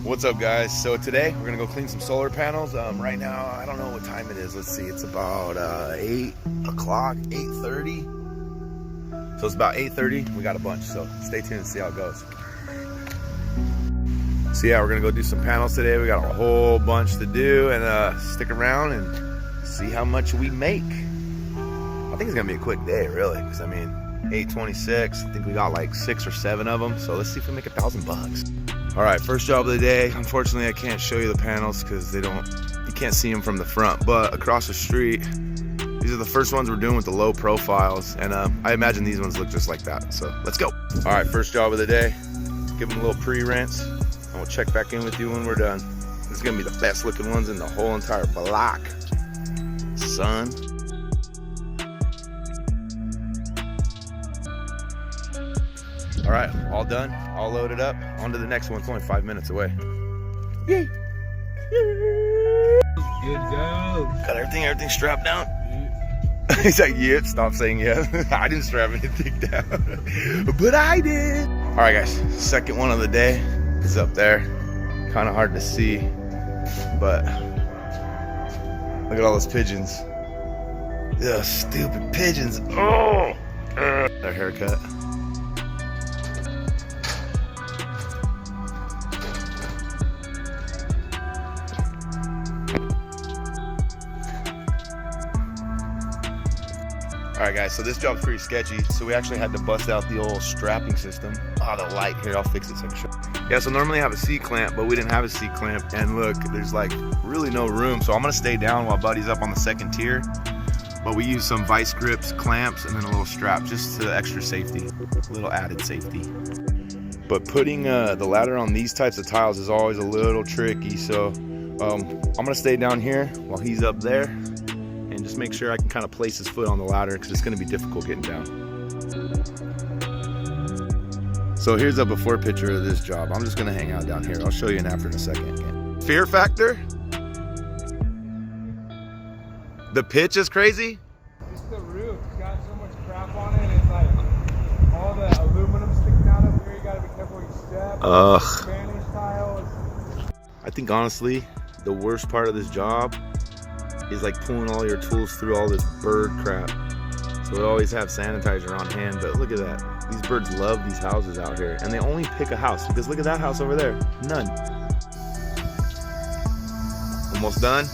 What's up, guys? So today we're gonna go clean some solar panels. Right now, I don't know what time it is. Let's see, it's about 8 o'clock, 8:30. So it's about 8:30. We got a bunch, so stay tuned and see how it goes. So yeah, we're gonna go do some panels today. We got a whole bunch to do, and stick around and see how much we make. I think it's gonna be a quick day, really, because I mean, 8:26. I think we got like 6 or 7 of them. So let's see if we make $1,000. All right, first job of the day. Unfortunately, I can't show you the panels because you can't see them from the front, but across the street, these are the first ones we're doing with the low profiles, and I imagine these ones look just like that, so let's go. All right, first job of the day. Give them a little pre-rinse, and we'll check back in with you when we're done. This is gonna be the best looking ones in the whole entire block, son. All right, all done, all loaded up. On to the next one. It's only 5 minutes away. Yay! Good go. Got everything strapped down. He's like, yep, stop saying yeah. I didn't strap anything down, but I did. All right, guys, second one of the day is up there. Kind of hard to see, but look at all those pigeons. Those stupid pigeons. Oh, their haircut. All right, guys, so this job's pretty sketchy. So we actually had to bust out the old strapping system. Oh, the light here, I'll fix it so I can show you. Yeah, so normally I have a C-clamp, but we didn't have a C-clamp. And look, there's like really no room. So I'm gonna stay down while Buddy's up on the second tier. But we use some vice grips, clamps, and then a little strap, just to extra safety, a little added safety. But putting the ladder on these types of tiles is always a little tricky. So I'm gonna stay down here while he's up there. And just make sure I can kind of place his foot on the ladder because it's going to be difficult getting down. So here's a before picture of this job. I'm just going to hang out down here. I'll show you an after in a second. Fear factor? The pitch is crazy? It's the roof. It's got so much crap on it. It's like all the aluminum sticking out of here. You got to be careful where you step. Ugh. Spanish tiles. I think honestly, the worst part of this job is like pulling all your tools through all this bird crap. So we always have sanitizer on hand, but look at that. These birds love these houses out here, and they only pick a house because look at that house over there, none. Almost done.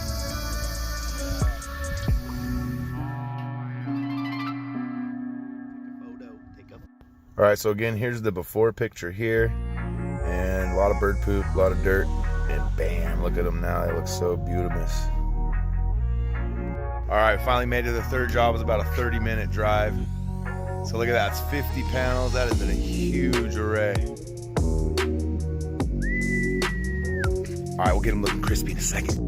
All right, so again, here's the before picture here, and a lot of bird poop, a lot of dirt, and bam, look at them now. They look so beautiful. All right, finally made it to the third job. It was about a 30-minute drive. So look at that, it's 50 panels. That is a huge array. All right, we'll get them looking crispy in a second.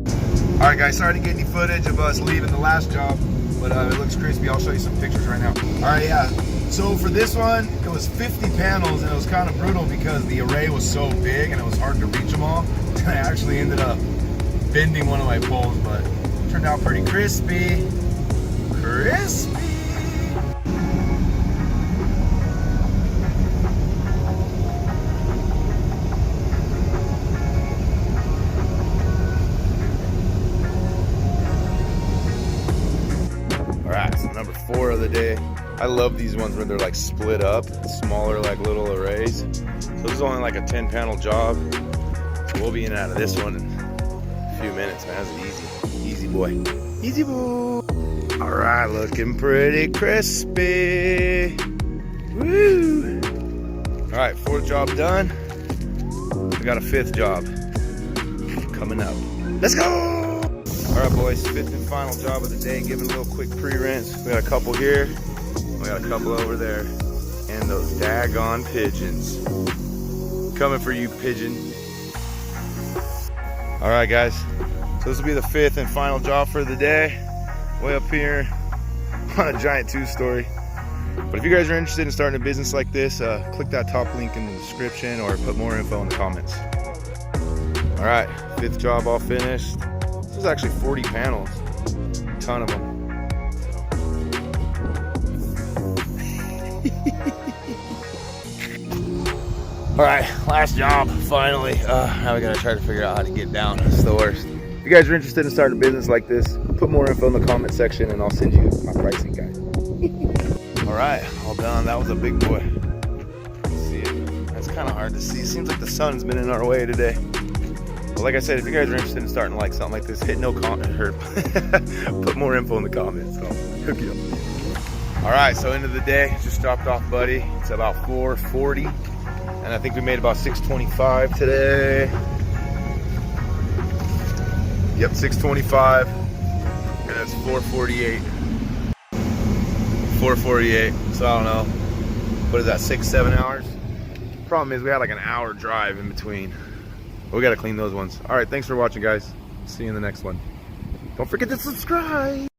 All right, guys, sorry to get any footage of us leaving the last job, but it looks crispy. I'll show you some pictures right now. All right, yeah. So for this one, it was 50 panels, and it was kind of brutal because the array was so big and it was hard to reach them all. I actually ended up bending one of my poles, but turned out pretty crispy. Crispy! Alright, so number 4 of the day. I love these ones where they're like split up, smaller like little arrays. So this is only like a 10 panel job. We'll be in and out of this one in a few minutes, man. That's easy. Easy boy. Easy boy. All right, looking pretty crispy. Woo. All right, 4th job done. We got a 5th job coming up. Let's go. All right, boys, 5th and final job of the day. Giving a little quick pre-rinse. We got a couple here. We got a couple over there. And those daggone pigeons. Coming for you, pigeon. All right, guys. So this will be the 5th and final job for the day. Way up here on a giant 2-story. But if you guys are interested in starting a business like this, click that top link in the description or put more info in the comments. All right, 5th job all finished. This is actually 40 panels, a ton of them. All right, last job, finally. Now we gotta try to figure out how to get down. It's the worst. If you guys are interested in starting a business like this, put more info in the comment section and I'll send you my pricing guide. All right, all done. That was a big boy. See it? That's kind of hard to see. Seems like the sun's been in our way today. But like I said, if you guys are interested in starting like something like this, hit no comment or put more info in the comments. So hook you up. All right, so end of the day, just dropped off Buddy. It's about 4:40, and I think we made about 625 today. Yep, 625, and that's 448. 448. So I don't know. What is that? 6-7 hours? Problem is we had like an hour drive in between. But we gotta clean those ones. All right, thanks for watching, guys. See you in the next one. Don't forget to subscribe.